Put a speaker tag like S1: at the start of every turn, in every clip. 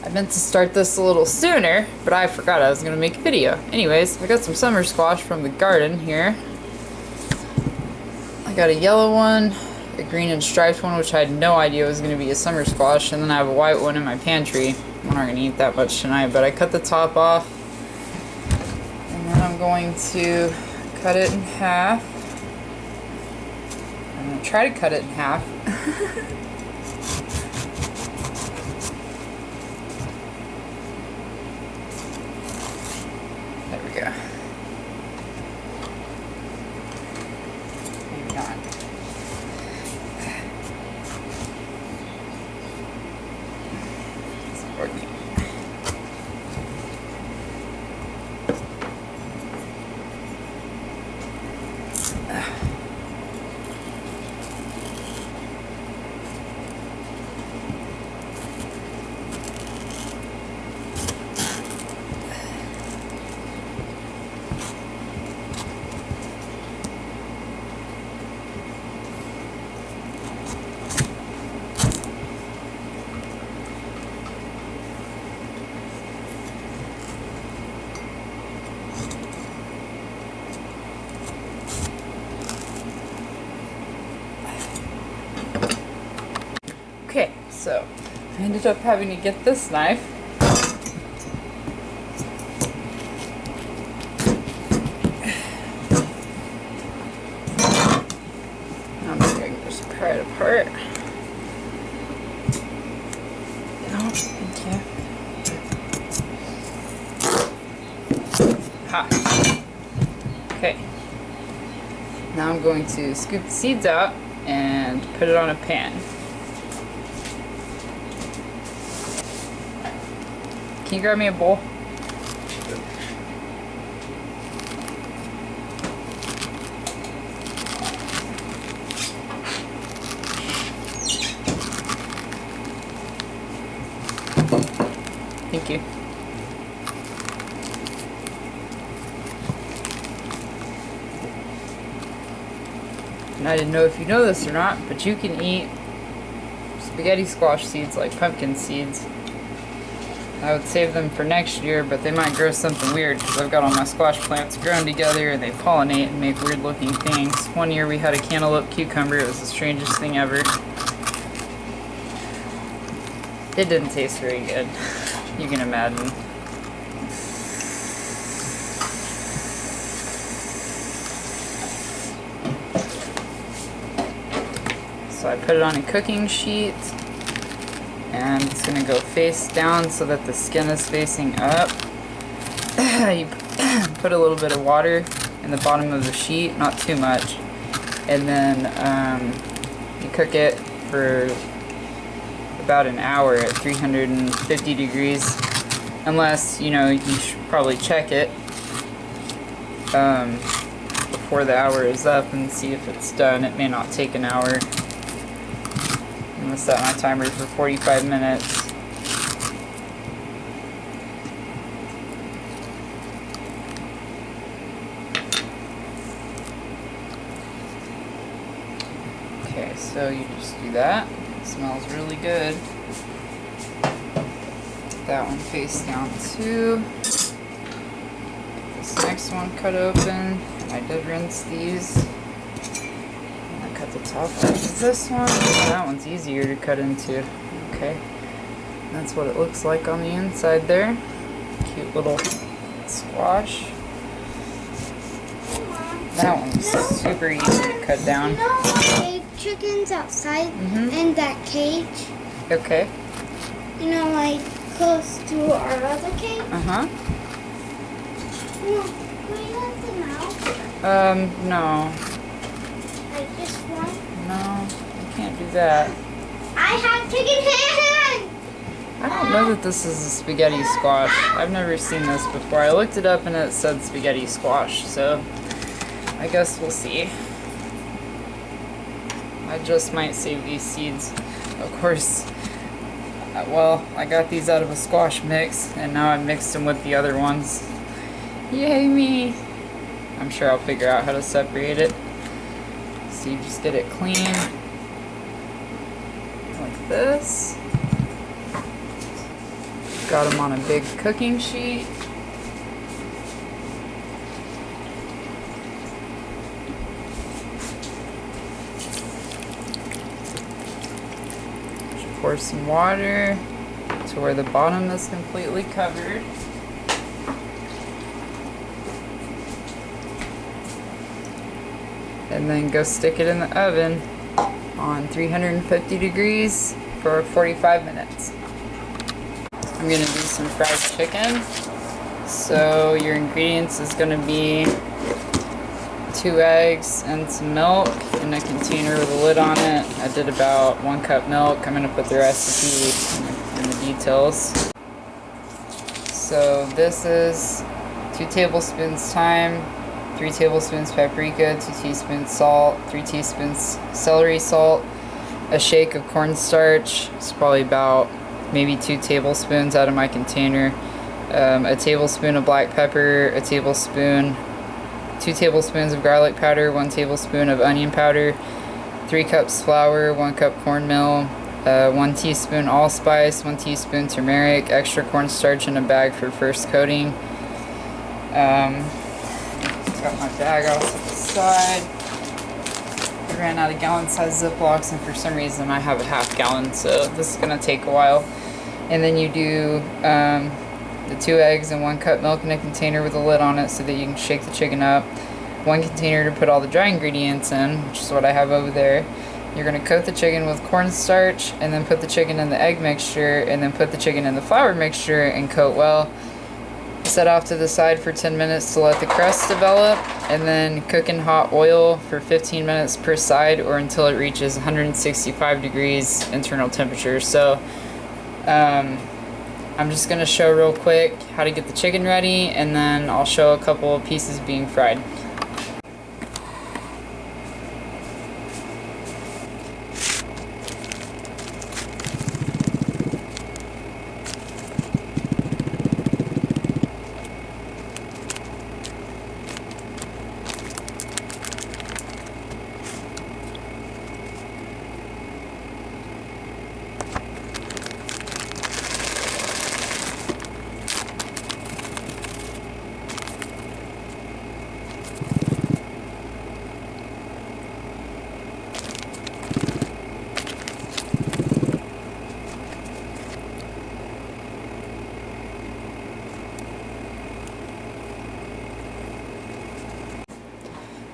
S1: I meant to start this a little sooner, but I forgot I was going to make a video. Anyways, I got some summer squash from the garden here. I got a yellow one, a green and striped one, which I had no idea was going to be a summer squash, and then I have a white one in my pantry. I'm not going to eat that much tonight, but I cut the top off, and then I'm going to cut it in half. I'm going to try to cut it in half. There we go. Maybe not. It's working. Okay, so I ended up having to get this knife. I'm just going to just pry it apart. No, thank you. Ha! Okay. Now I'm going to scoop the seeds out and put it on a pan. Can you grab me a bowl? Thank you. And I didn't know if you know this or not, but you can eat spaghetti squash seeds like pumpkin seeds. I would save them for next year, but they might grow something weird because I've got all my squash plants grown together and they pollinate and make weird looking things. One year we had a cantaloupe cucumber. It was the strangest thing ever. It didn't taste very good. You can imagine. So I put it on a cooking sheet. And it's going to go face down so that the skin is facing up. You put a little bit of water in the bottom of the sheet, not too much. And then you cook it for about an hour at 350 degrees. Unless, you know, you should probably check it before the hour is up and see if it's done. It may not take an hour. I'm going to set my timer for 45 minutes. Okay, so you just do that. It smells really good. That one face down too. This next one cut open. I did rinse these. Cut the top off of this one. That one's easier to cut into. Okay. That's what it looks like on the inside there. Cute little squash. That one's super easy to cut down.
S2: You know my chickens outside in that cage?
S1: Okay.
S2: You know, like close to our other cage?
S1: Uh-huh.
S2: No, can we let them out?
S1: No.
S2: Like just one?
S1: No, you can't do that.
S2: I have chicken hands!
S1: I don't know that this is a spaghetti squash. I've never seen this before. I looked it up and it said spaghetti squash, so I guess we'll see. I just might save these seeds. Of course, well, I got these out of a squash mix, and now I've mixed them with the other ones. Yay me! I'm sure I'll figure out how to separate it. So you just get it clean, like this. Got them on a big cooking sheet. Pour some water to where the bottom is completely covered. And then go stick it in the oven on 350 degrees for 45 minutes. I'm gonna do some fried chicken. So your ingredients is gonna be 2 eggs and some milk in a container with a lid on it. I did about 1 cup milk. I'm gonna put the recipe in the details. So this is 2 tablespoons thyme, 3 tablespoons paprika, 2 teaspoons salt, 3 teaspoons celery salt, a shake of cornstarch. It's probably about maybe 2 tablespoons out of my container, a tablespoon of black pepper, 2 tablespoons of garlic powder, 1 tablespoon of onion powder, 3 cups flour, 1 cup cornmeal, 1 teaspoon allspice, 1 teaspoon turmeric, extra cornstarch in a bag for first coating. Got my bag off to the side. I ran out of gallon-sized Ziplocs, and for some reason I have a half gallon, so this is gonna take a while. And then you do the 2 eggs and 1 cup milk in a container with a lid on it so that you can shake the chicken up. 1 container to put all the dry ingredients in, which is what I have over there. You're going to coat the chicken with cornstarch, and then put the chicken in the egg mixture, and then put the chicken in the flour mixture and coat well. Set off to the side for 10 minutes to let the crust develop, and then cook in hot oil for 15 minutes per side, or until it reaches 165 degrees internal temperature. So I'm just going to show real quick how to get the chicken ready, and then I'll show a couple of pieces being fried.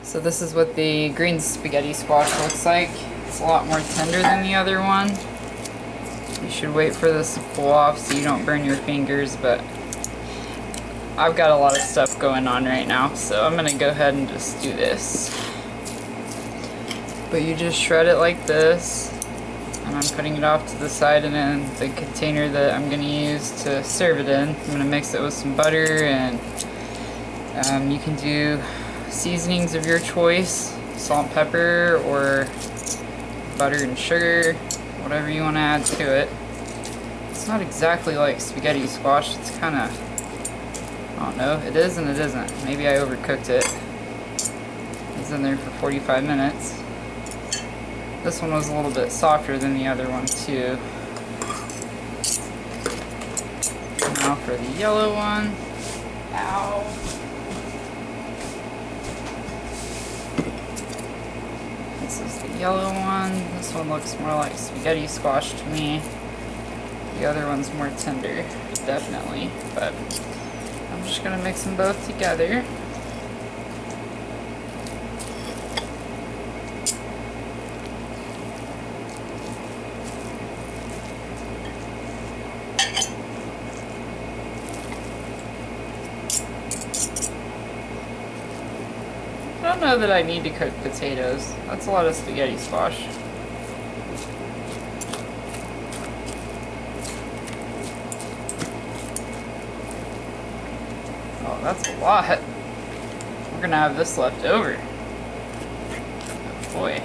S1: So this is what the green spaghetti squash looks like. It's a lot more tender than the other one. You should wait for this to cool off so you don't burn your fingers, but I've got a lot of stuff going on right now, so I'm gonna go ahead and just do this. But you just shred it like this, and I'm putting it off to the side, and then the container that I'm gonna use to serve it in, I'm gonna mix it with some butter, and you can do seasonings of your choice, salt and pepper, or butter and sugar, whatever you want to add to it. It's not exactly like spaghetti squash, it's kind of, I don't know, it is and it isn't. Maybe I overcooked it. It's in there for 45 minutes. This one was a little bit softer than the other one too. Now for the yellow one. Ow. This is the yellow one. This one looks more like spaghetti squash to me. The other one's more tender, definitely. But I'm just gonna mix them both together. I don't know that I need to cook potatoes. That's a lot of spaghetti squash. Oh, that's a lot. We're gonna have this left over. Oh boy.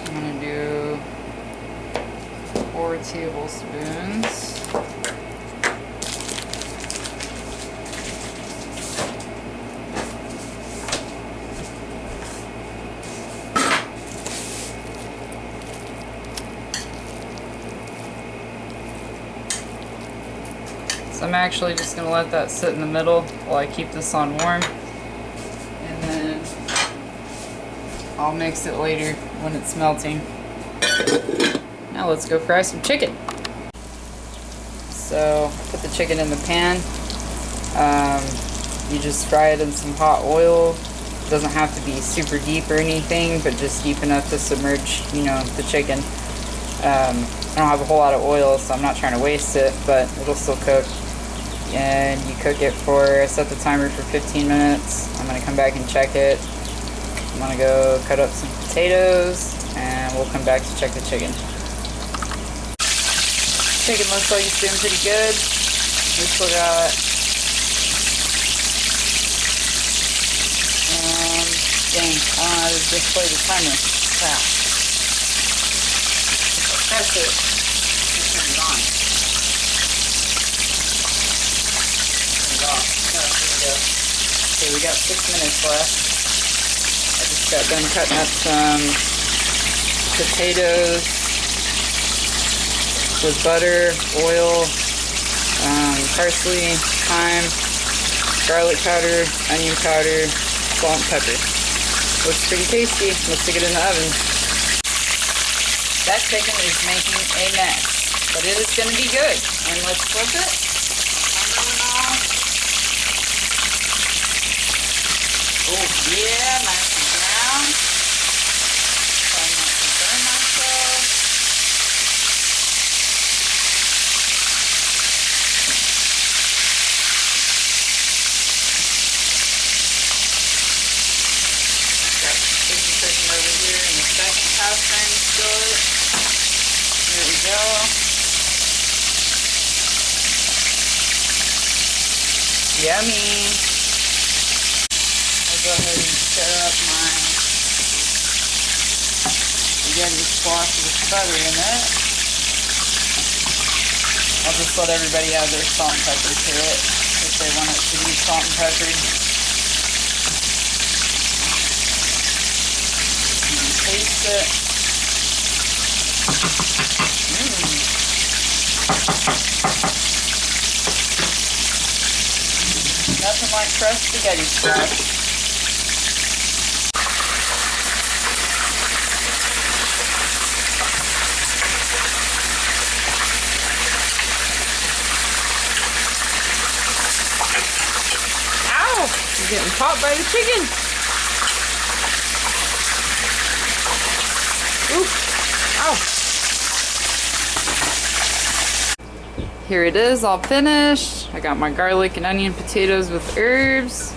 S1: I'm gonna do 4 tablespoons. So I'm actually just going to let that sit in the middle while I keep this on warm. And then I'll mix it later when it's melting. Now let's go fry some chicken. So I put the chicken in the pan. You just fry it in some hot oil. It doesn't have to be super deep or anything, but just deep enough to submerge, you know, the chicken. I don't have a whole lot of oil, so I'm not trying to waste it, but it'll still cook. And you cook it for, I set the timer for 15 minutes. I'm going to come back and check it. I'm going to go cut up some potatoes, and we'll come back to check the chicken. Chicken looks like it's doing pretty good. We still got dang, I don't know how to display the timer. Wow. If I press it, it turns on. Turn it off. No, there we go. Okay, we got 6 minutes left. I just got done cutting up some potatoes with butter, oil, parsley, thyme, garlic powder, onion powder, salt and pepper. Looks pretty tasty. Let's stick it in the oven. That chicken is making a mess, but it is going to be good. And let's flip it. Oh yeah, nice and brown. Try not to burn myself. Over here in the second cast iron skillet. There we go. Yummy. I'll go ahead and stir up my spaghetti squash with butter in it. I'll just let everybody add their salt and pepper to it if they want it to be salt and peppered. Taste it. Nothing like fresh spaghetti squash. Ow! I'm getting caught by the chicken. Oop! Ow! Here it is, all finished. I got my garlic and onion potatoes with herbs.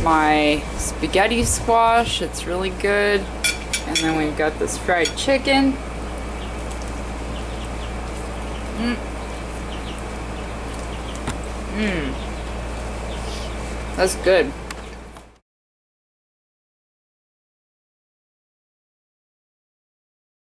S1: My spaghetti squash, it's really good. And then we've got this fried chicken. That's good.